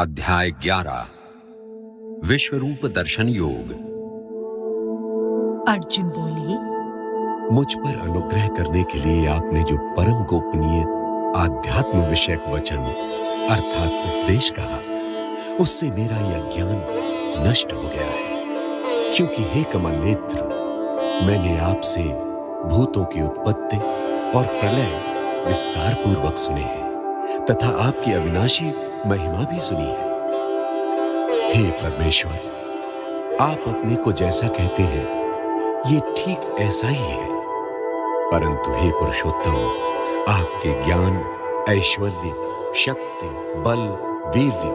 अध्याय 11 विश्वरूप दर्शन योग। अर्जुन बोले, मुझ पर अनुग्रह करने के लिए आपने जो परम गोपनीय आध्यात्म विषयक वचन अर्थात उपदेश कहा, उससे मेरा यह ज्ञान नष्ट हो गया है। क्योंकि हे कमल नेत्र, मैंने आपसे भूतों की उत्पत्ति और प्रलय विस्तार पूर्वक सुने हैं तथा आपकी अविनाशी महिमा भी सुनी है। हे परमेश्वर, आप अपने को जैसा कहते हैं ये ठीक ऐसा ही है, परंतु हे पुरुषोत्तम, आपके ज्ञान, ऐश्वर्य, शक्ति, बल, वीर्य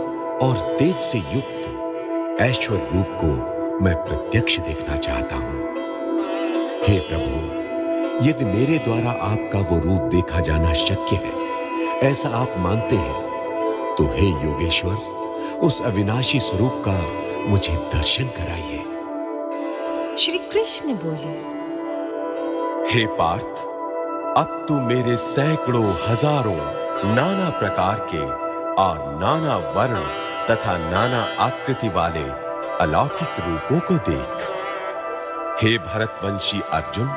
और तेज से युक्त ऐश्वर्य रूप को मैं प्रत्यक्ष देखना चाहता हूं। हे प्रभु, यदि मेरे द्वारा आपका वो रूप देखा जाना शक्य है, ऐसा आप मानते हैं, तो हे योगेश्वर, उस अविनाशी स्वरूप का मुझे दर्शन कराइए। श्री कृष्ण बोले, हे पार्थ, अब तू मेरे सैकड़ों हजारों नाना प्रकार के और नाना वर्ण तथा नाना आकृति वाले अलौकिक रूपों को देख। हे भरतवंशी अर्जुन,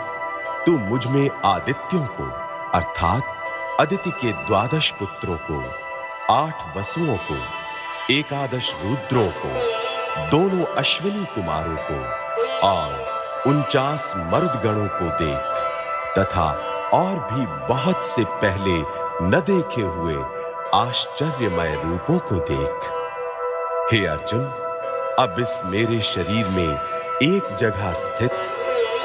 तू मुझ में आदित्यों को अर्थात अदिति के 12 पुत्रों को, 8 वसुओं को, 11 रुद्रों को, दोनों अश्विनी कुमारों को और 49 मरुदगणों को देख तथा और भी बहुत से पहले न देखे हुए आश्चर्यमय रूपों को देख। हे अर्जुन, अब इस मेरे शरीर में एक जगह स्थित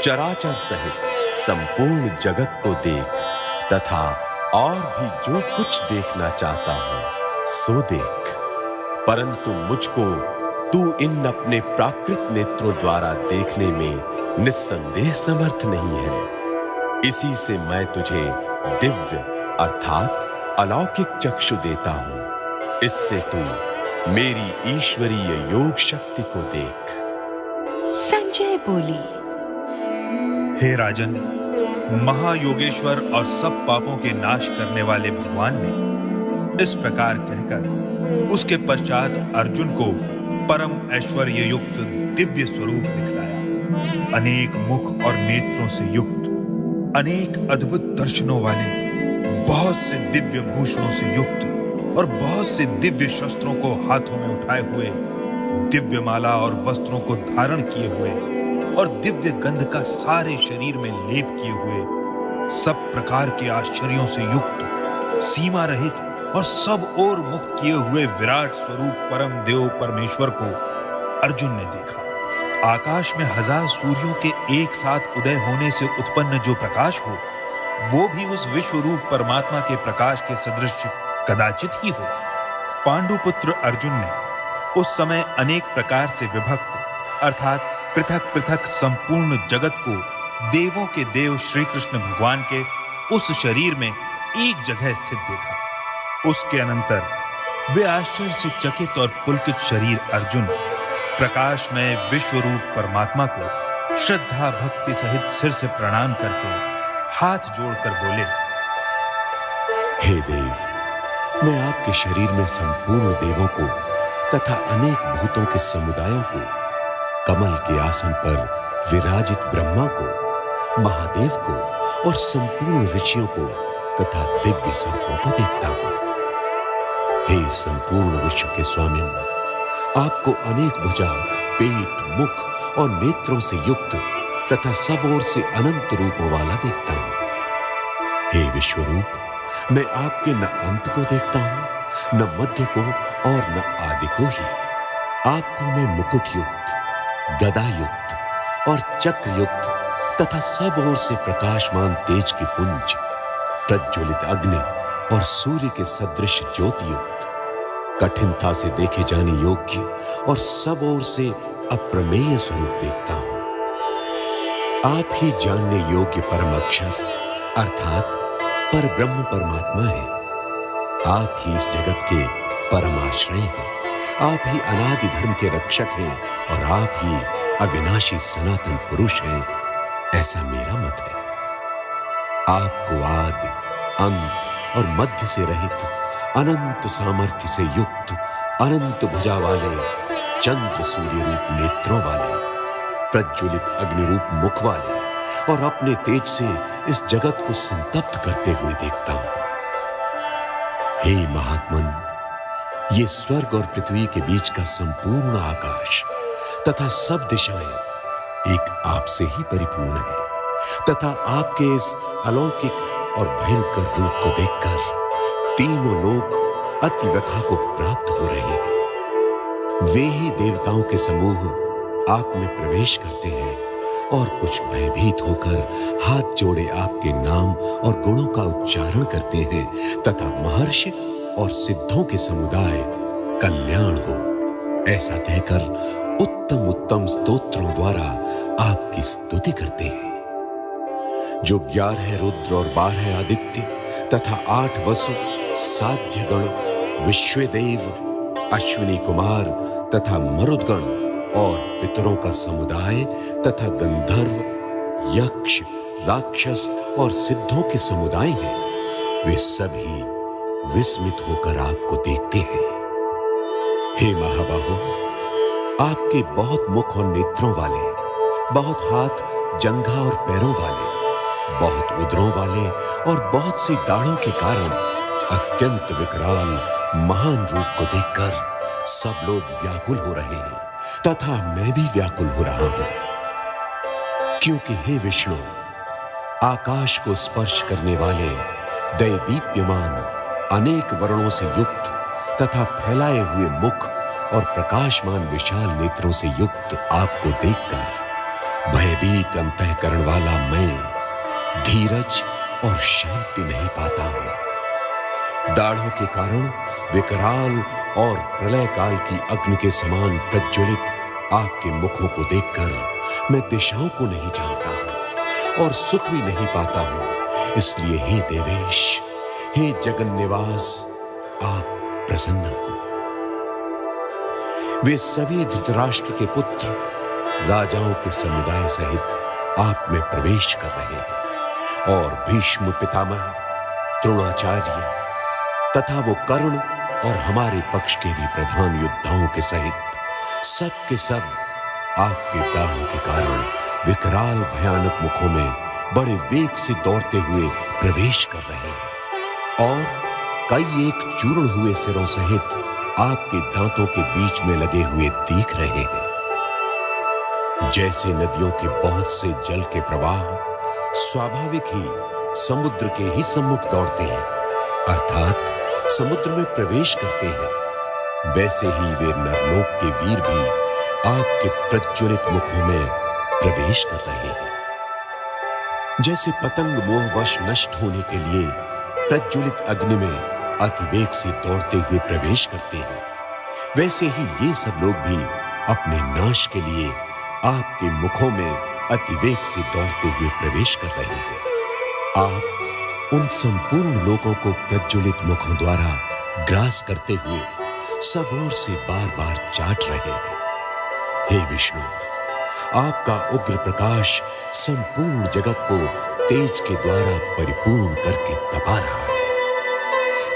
चराचर सहित संपूर्ण जगत को देख तथा और भी जो कुछ देखना चाहता हूं सो देख, परंतु मुझको तू इन अपने प्राकृत नेत्रों द्वारा देखने में निस्संदेह समर्थ नहीं है। इसी से मैं तुझे दिव्य अर्थात अलौकिक चक्षु देता हूं। इससे तू मेरी ईश्वरीय योग शक्ति को देख। संजय बोले, हे राजन, महायोगेश्वर और सब पापों के नाश करने वाले भगवान ने इस प्रकार कहकर उसके पश्चात अर्जुन को परम ऐश्वर्य युक्त दिव्य स्वरूप दिखलाया। अनेक मुख और नेत्रों से युक्त, अनेक अद्भुत दर्शनों वाले, बहुत से दिव्य भूषणों से युक्त और बहुत से दिव्य शस्त्रों को हाथों में उठाए हुए, दिव्य माला और वस्त्रों को धारण किए हुए और दिव्य गंध का सारे शरीर में लेप किए हुए, सब प्रकार के आश्चर्यों से युक्त, सीमा रहित और सब ओर मुख किए हुए विराट स्वरूप परम देव परमेश्वर को अर्जुन ने देखा। आकाश में 1000 सूर्यों के एक साथ उदय होने से उत्पन्न जो प्रकाश हो, वो भी उस विश्वरूप परमात्मा के प्रकाश के सदृश कदाचित ही हो। पांडुपुत्र अर्जुन ने उस समय अनेक प्रकार से विभक्त अर्थात पृथक पृथक संपूर्ण जगत को देवों के देव श्री कृष्ण भगवान के उस शरीर में एक जगह स्थित देखा। उसके अनंतर वे आश्चर्य से चकित और पुलकित शरीर अर्जुन प्रकाशमय विश्वरूप परमात्मा को श्रद्धा भक्ति सहित सिर से प्रणाम करके हाथ जोड़कर बोले, हे देव, मैं आपके शरीर में संपूर्ण देवों को तथा अनेक भूतों के समुदायों को, कमल के आसन पर विराजित ब्रह्मा को, महादेव को और संपूर्ण ऋषियों को तथा दिव्य सर्पों को देखता हूं। हे संपूर्ण विश्व के स्वामी, आपको अनेक भुजा, पेट, मुख और नेत्रों से युक्त तथा सब ओर से अनंत रूपों वाला देखता हूं। हे विश्वरूप, मैं आपके न अंत को देखता हूं, न मध्य को और न आदि को ही। आपको मैं मुकुट युक्त, गदा युक्त और चक्र युक्त तथा सब ओर से प्रकाशमान तेज की पुंज, प्रज्वलित अग्नि और सूर्य के सदृश ज्योति युक्त, कठिनता से देखे जाने योग्य और सब ओर से अप्रमेय स्वरूप देखता हूं। आप ही जानने योग्य परम अक्षर अर्थात पर ब्रह्म परमात्मा है। आप ही इस जगत के परमाश्रय हैं। आप ही अनादि धर्म के रक्षक हैं और आप ही अविनाशी सनातन पुरुष हैं, ऐसा मेरा मत है। आपको आदि, अंत और मध्य से रहित, अनंत सामर्थ्य से युक्त अनंत भुजा वाले, चंद्र सूर्य रूप नेत्रों वाले, प्रज्वलित अग्नि रूप मुख वाले और अपने तेज से इस जगत को संतप्त करते हुए देखता हूं। हे महात्मन, ये स्वर्ग और पृथ्वी के बीच का संपूर्ण आकाश तथा सब दिशाएं एक आपसे ही परिपूर्ण है तथा आपके इस अलौकिक और भयंकर रूप को देखकर तीनों लोग अति व्यथा को प्राप्त हो रहे हैं। वे ही देवताओं के समूह आप में प्रवेश करते हैं और कुछ भयभीत होकर हाथ जोड़े आपके नाम और गुणों का उच्चारण करते हैं तथा महर्षि और सिद्धों के समुदाय कल्याण हो ऐसा कहकर उत्तम उत्तम स्तोत्रों द्वारा आपकी स्तुति करते हैं। जो 11 रुद्र और 12 आदित्य तथा 8 वसु, साध्यगण, विश्वदेव, अश्विनी कुमार तथा मरुदगण और पितरों का समुदाय तथा गंधर्व, यक्ष, राक्षस और सिद्धों के समुदाय हैं, वे सभी विस्मित होकर आपको देखते हैं। हे महाबाहो, आपके बहुत मुख और नेत्रों वाले, बहुत हाथ, जंघा और पैरों वाले, बहुत उदरों वाले और बहुत सी दाढ़ों के कारण अत्यंत विकराल महान रूप को देखकर सब लोग व्याकुल हो रहे हैं तथा मैं भी व्याकुल हो रहा हूं, क्योंकि हे विष्णु, आकाश को स्पर्श करने वाले दैदीप्यमान अनेक वर्णों से युक्त तथा फैलाए हुए मुख और प्रकाशमान विशाल नेत्रों से युक्त आपको देखकर भयभीत अंतःकरण वाला मैं धीरज और शांति नहीं पाता हूं। दाढ़ों के कारण विकराल और प्रलय काल की अग्नि के समान प्रज्वलित आपके मुखों को देखकर मैं दिशाओं को नहीं जानता हूं और सुख भी नहीं पाता हूं। इसलिए हे देवेश, हे जगन निवास, आप प्रसन्न हो। वे सभी धृतराष्ट्र के पुत्र राजाओं के समुदाय सहित आप में प्रवेश कर रहे हैं और भीष्म पितामह, द्रोणाचार्य तथा वो कर्ण और हमारे पक्ष के भी प्रधान योद्धाओं के सहित सब के सब आपके दाहों के कारण विकराल भयानक मुखों में बड़े वेग से दौड़ते हुए प्रवेश कर रहे हैं और कई एक चूर्ण हुए सिरों सहित आपके दांतों के बीच में लगे हुए दिख रहे हैं। जैसे नदियों के बहुत से जल के प्रवाह स्वाभाविक ही समुद्र के ही सम्मुख दौड़ते हैं, अर्थात समुद्र में प्रवेश करते हैं, वैसे ही वे नरलोक के वीर भी आपके प्रज्वलित मुखों में प्रवेश कर रहे हैं। जैसे पतंग मोहवश नष्ट होने के लिए प्रज्वलित अग्नि में अतिवेग से दौड़ते हुए प्रवेश करते हैं, वैसे ही ये सब लोग भी अपने नाश के लिए आपके मुखों में अतिवेग से दौड़ते हुए प्रवेश कर रहे हैं। आप उन संपूर्ण लोगों को प्रज्वलित मुखों द्वारा ग्रास करते हुए सब ओर से बार बार चाट रहे हैं। हे विष्णु, आपका उग्र प्रकाश संपूर्ण जगत को तेज के द्वारा परिपूर्ण करके तपा रहा है।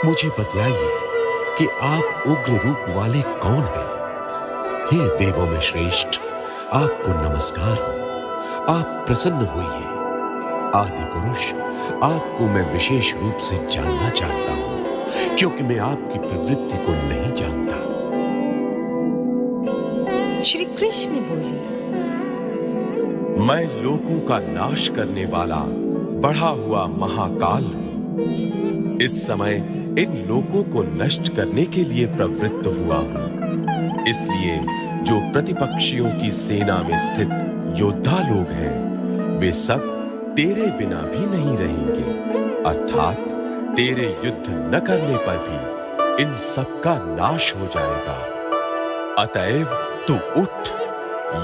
मुझे बतलाइए कि आप उग्र रूप वाले कौन हैं? हे देवों में श्रेष्ठ, आपको नमस्कार हो। आप प्रसन्न होइए। आदि पुरुष, आपको मैं विशेष रूप से जानना चाहता हूं, क्योंकि मैं आपकी प्रवृत्ति को नहीं जानता। श्री कृष्ण बोले, मैं लोगों का नाश करने वाला बढ़ा हुआ महाकाल हूं। इस समय इन लोगों को नष्ट करने के लिए प्रवृत्त हुआ हूं। इसलिए जो प्रतिपक्षियों की सेना में स्थित योद्धा लोग हैं, वे सब तेरे बिना भी नहीं रहेंगे, अर्थात तेरे युद्ध न करने पर भी इन सब का नाश हो जाएगा। अतएव तू उठ,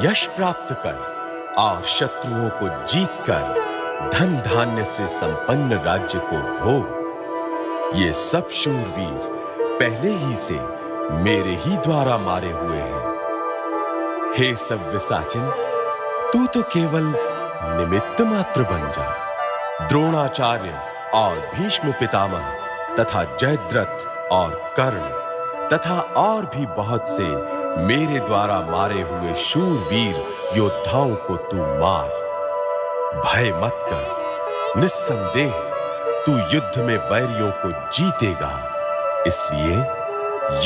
यश प्राप्त कर और शत्रुओं को जीतकर धन धान्य से संपन्न राज्य को भोग। ये सब शूरवीर पहले ही से मेरे ही द्वारा मारे हुए हैं। हे सव्यसाचिन, तू तो केवल निमित्त मात्र बन जा। द्रोणाचार्य और भीष्म पितामह तथा जयद्रथ और कर्ण तथा और भी बहुत से मेरे द्वारा मारे हुए शूरवीर योद्धाओं को तू मार। भय मत कर, निस्संदेह तू युद्ध में वैरियों को जीतेगा, इसलिए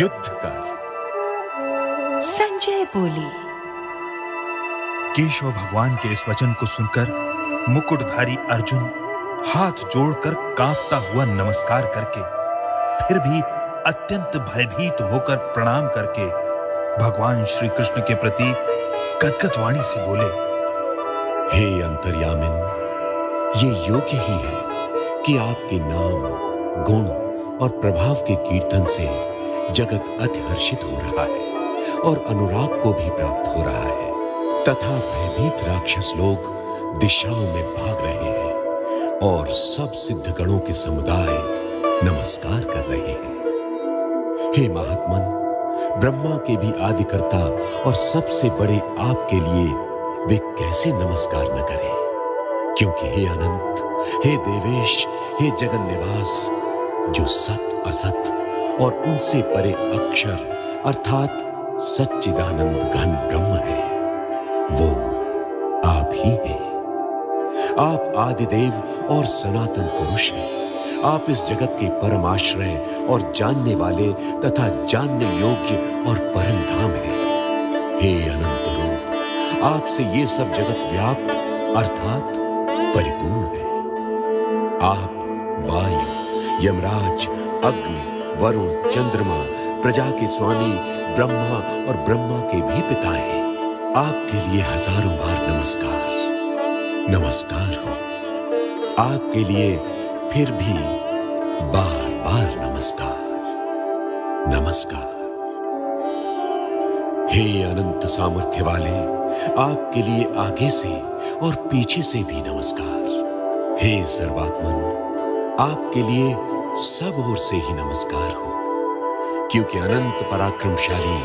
युद्ध कर। संजय बोले। केशव भगवान के इस वचन को सुनकर मुकुटधारी अर्जुन हाथ जोड़कर कांपता हुआ नमस्कार करके, फिर भी अत्यंत भयभीत होकर प्रणाम करके भगवान श्री कृष्ण के प्रति गदगद वाणी से बोले, हे अंतर्यामिन, ये योग्य ही है कि आपके नाम, गुण और प्रभाव के कीर्तन से जगत अति हर्षित हो रहा है और अनुराग को भी प्राप्त हो रहा है, तथा भयभीत राक्षस लोग दिशाओं में भाग रहे हैं और सब सिद्ध गणों के समुदाय नमस्कार कर रहे हैं। हे महात्मन, ब्रह्मा के भी आदिकर्ता और सबसे बड़े आपके लिए वे कैसे नमस्कार न करें, क्योंकि हे अनंत, हे देवेश, हे जगन निवास, जो सत असत और उनसे परे अक्षर अर्थात सच्चिदानंद घन ब्रह्म है, वो आप ही हैं। आप आदिदेव और सनातन पुरुष हैं। आप इस जगत के परम आश्रय और जानने वाले तथा जानने योग्य और परम धाम हैं। हे अनंत रूप, आपसे ये सब जगत व्याप्त अर्थात परिपूर्ण है। आप वायु, यमराज, अग्नि, वरुण, चंद्रमा, प्रजा के स्वामी, ब्रह्मा और ब्रह्मा के भी पिता हैं। आपके लिए हजारों बार नमस्कार, नमस्कार हो। आपके लिए फिर भी बार बार नमस्कार, नमस्कार। हे अनंत सामर्थ्य वाले, आपके लिए आगे से और पीछे से भी नमस्कार। हे सर्वात्मन, आपके लिए सब ओर से ही नमस्कार हो, क्योंकि अनंत पराक्रमशाली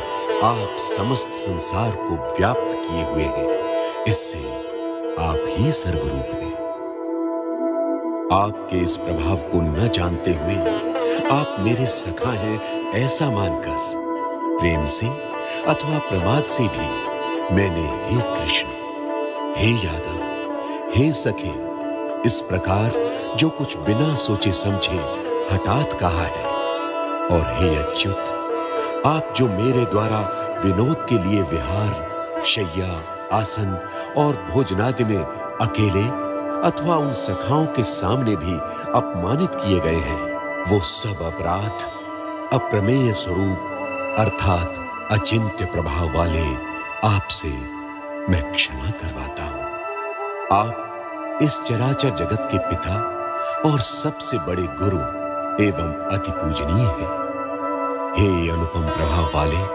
आप समस्त संसार को व्याप्त किए हुए हैं। इससे आप ही सर्वरूप हैं। आपके इस प्रभाव को न जानते हुए आप मेरे सखा हैं ऐसा मानकर प्रेम से अथवा प्रमाद से भी मैंने हे कृष्ण, हे यादव, हे सखे, इस प्रकार जो कुछ बिना सोचे समझे हठात कहा है। और हे अच्युत, आप जो मेरे द्वारा विनोद के लिए विहार, शय्या, आसन और भोजनादि में अकेले अथवा उन सखाओं के सामने भी अपमानित किए गए हैं, वो सब अपराध अप्रमेय स्वरूप अर्थात अचिंत्य प्रभाव वाले आपसे मैं क्षमा करवाता हूं। आप इस चराचर जगत के पिता और सबसे बड़े गुरु एवं अति पूजनीय हैं। हे अनुपम प्रभाव वाले,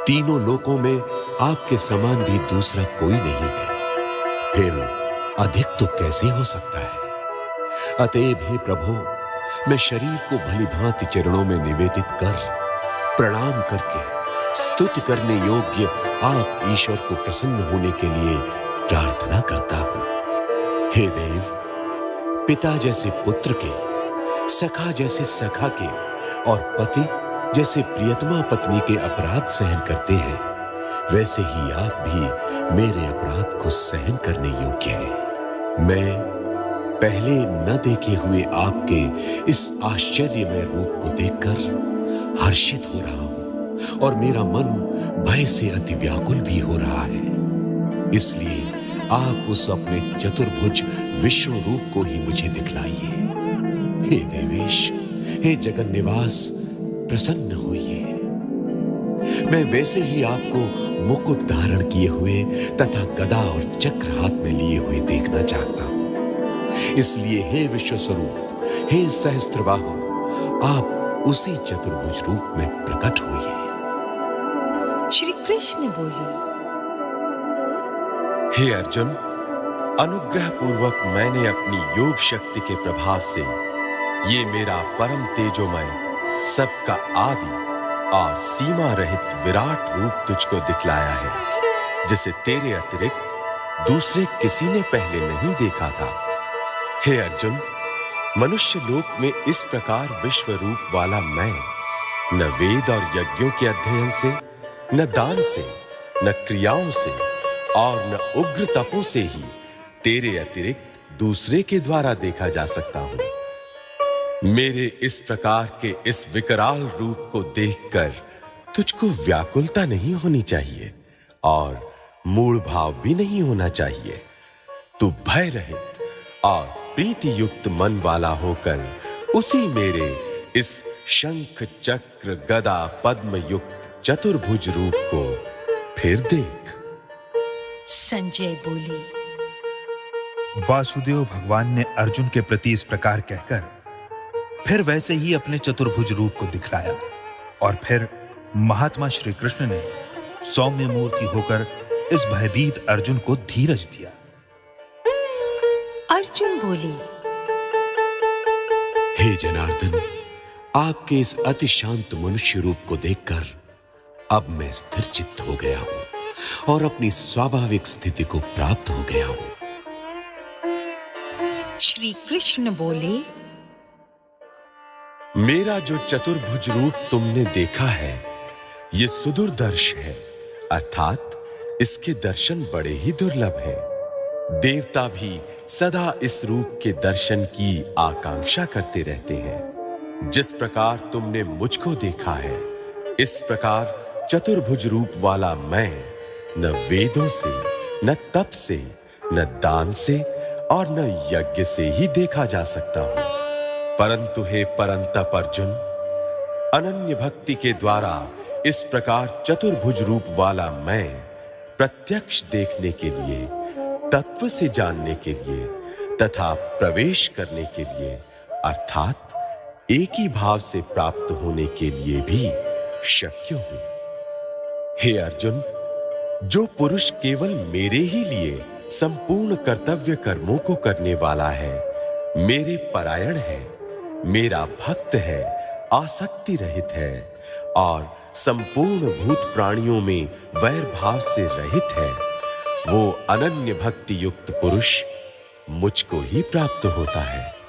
तीनों लोकों में आपके समान भी दूसरा कोई नहीं है, फिर अधिक तो कैसे हो सकता है। अतएव हे प्रभु, मैं शरीर को भली भांति चरणों में निवेदित कर प्रणाम करके स्तुति करने योग्य आप ईश्वर को प्रसन्न होने के लिए प्रार्थना करता हूं। हे देव, पिता जैसे पुत्र के, सखा जैसे सखा के और पति जैसे प्रियतमा पत्नी के अपराध सहन करते हैं, वैसे ही आप भी मेरे अपराध को सहन करने योग्य हैं। मैं पहले न देखे हुए आपके इस आश्चर्यमय रूप को देखकर हर्षित हो रहा हूं और मेरा मन भय से अति व्याकुल भी हो रहा है। इसलिए आप उस अपने चतुर्भुज विश्व रूप को ही मुझे दिखलाइए। हे देवेश, हे जगन निवास, प्रसन्न होइए। मैं वैसे ही आपको मुकुट धारण किए हुए तथा गदा और चक्र हाथ में लिए हुए देखना चाहता हूं। इसलिए हे विश्व स्वरूप, हे सहस्त्रबाहु, आप उसी चतुर्भुज रूप में प्रकट हुए। श्री कृष्ण बोले। हे अर्जुन, अनुग्रह पूर्वक मैंने अपनी योग शक्ति के प्रभाव से ये मेरा परम तेजोमय, सबका आदि और सीमा रहित विराट रूप तुझको दिखलाया है, जिसे तेरे अतिरिक्त दूसरे किसी ने पहले नहीं देखा था। हे अर्जुन, मनुष्य लोक में इस प्रकार विश्व रूप वाला मैं न वेद और यज्ञों के अध्ययन से, न दान से, न क्रियाओं से और न उग्र तपों से ही तेरे अतिरिक्त दूसरे के द्वारा देखा जा सकता हूं। मेरे इस प्रकार के इस विकराल रूप को देखकर तुझको व्याकुलता नहीं होनी चाहिए और मूढ़ भाव भी नहीं होना चाहिए। तू भय रहित और प्रीति युक्त मन वाला होकर उसी मेरे इस शंख चक्र गदा पद्म युक्त चतुर्भुज रूप को फिर देख। संजय बोले। वासुदेव भगवान ने अर्जुन के प्रति इस प्रकार कहकर फिर वैसे ही अपने चतुर्भुज रूप को दिखलाया और फिर महात्मा श्री कृष्ण ने सौम्य मूर्ति होकर इस भयभीत अर्जुन को धीरज दिया। अर्जुन बोले। हे जनार्दन, आपके इस अति शांत मनुष्य रूप को देखकर अब मैं स्थिर चित्त हो गया हूं और अपनी स्वाभाविक स्थिति को प्राप्त हो गया हूं। श्री कृष्ण बोले। मेरा जो चतुर्भुज रूप तुमने देखा है, ये सुदुर्दर्श है, अर्थात इसके दर्शन बड़े ही दुर्लभ हैं। देवता भी सदा इस रूप के दर्शन की आकांक्षा करते रहते हैं। जिस प्रकार तुमने मुझको देखा है, इस प्रकार चतुर्भुज रूप वाला मैं न वेदों से, न तप से, न दान से और न यज्ञ से ही देखा जा सकता हूं। परंतु हे परंतप अर्जुन, अनन्य भक्ति के द्वारा इस प्रकार चतुर्भुज रूप वाला मैं प्रत्यक्ष देखने के लिए, तत्व से जानने के लिए तथा प्रवेश करने के लिए, अर्थात एक ही भाव से प्राप्त होने के लिए भी शक्य हूं। हे अर्जुन, जो पुरुष केवल मेरे ही लिए संपूर्ण कर्तव्य कर्मों को करने वाला है, मेरे परायण है, मेरा भक्त है, आसक्ति रहित है और संपूर्ण भूत प्राणियों में वैर भाव से रहित है, वो अनन्य भक्ति युक्त पुरुष मुझको ही प्राप्त होता है।